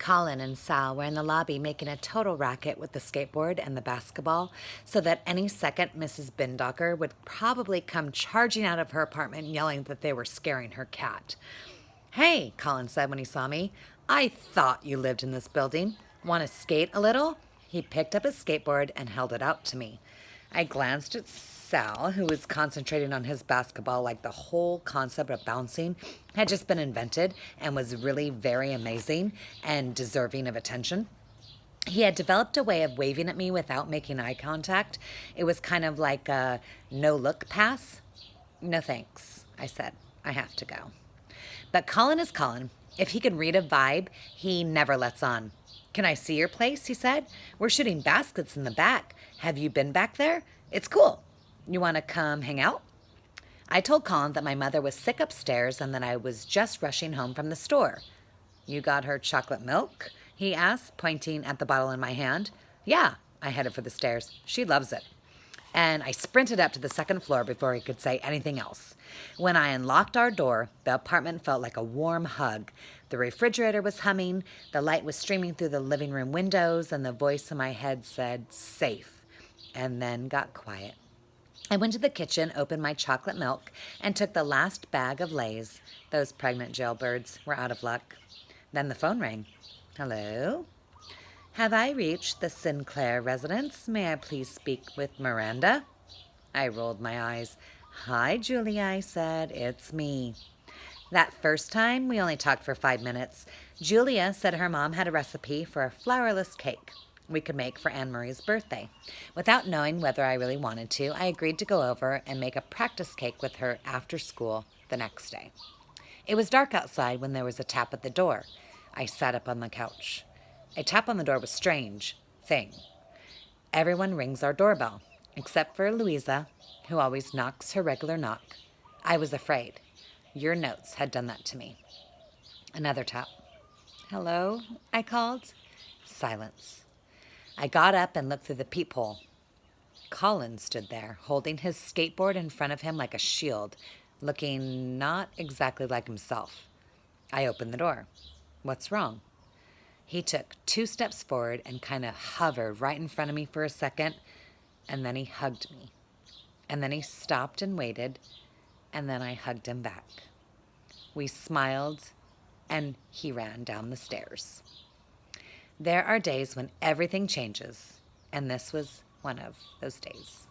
Colin and Sal were in the lobby making a total racket with the skateboard and the basketball so that any second Mrs. Bindocker would probably come charging out of her apartment yelling that they were scaring her cat. "Hey," Colin said when he saw me, "I thought you lived in this building. Want to skate a little?" He picked up his skateboard and held it out to me. I glanced at Sal, who was concentrating on his basketball like the whole concept of bouncing had just been invented and was really very amazing and deserving of attention. He had developed a way of waving at me without making eye contact. It was kind of like a no-look pass. "No thanks," I said. "I have to go." But Colin is Colin. If he can read a vibe, he never lets on. "Can I see your place?" he said. "We're shooting baskets in the back. Have you been back there? It's cool. You want to come hang out?" I told Colin that my mother was sick upstairs and that I was just rushing home from the store. "You got her chocolate milk?" he asked, pointing at the bottle in my hand. "Yeah," I headed for the stairs. "She loves it." And I sprinted up to the second floor before he could say anything else. When I unlocked our door, the apartment felt like a warm hug. The refrigerator was humming, the light was streaming through the living room windows, and the voice in my head said, "Safe," and then got quiet. I went to the kitchen, opened my chocolate milk, and took the last bag of Lay's. Those pregnant jailbirds were out of luck. Then the phone rang. "Hello? Have I reached the Sinclair residence? May I please speak with Miranda?" I rolled my eyes. "Hi, Julia," I said. "It's me." That first time, we only talked for 5 minutes. Julia said her mom had a recipe for a flourless cake we could make for Anne Marie's birthday. Without knowing whether I really wanted to, I agreed to go over and make a practice cake with her after school the next day. It was dark outside when there was a tap at the door. I sat up on the couch. A tap on the door was a strange thing. Everyone rings our doorbell, except for Louisa, who always knocks her regular knock. I was afraid. Your notes had done that to me. Another tap. "Hello?" I called. Silence. I got up and looked through the peephole. Colin stood there, holding his skateboard in front of him like a shield, looking not exactly like himself. I opened the door. "What's wrong?" He took 2 steps forward and kind of hovered right in front of me for a second, and then he hugged me. And then he stopped and waited, and then I hugged him back. We smiled, and he ran down the stairs. There are days when everything changes, and this was one of those days.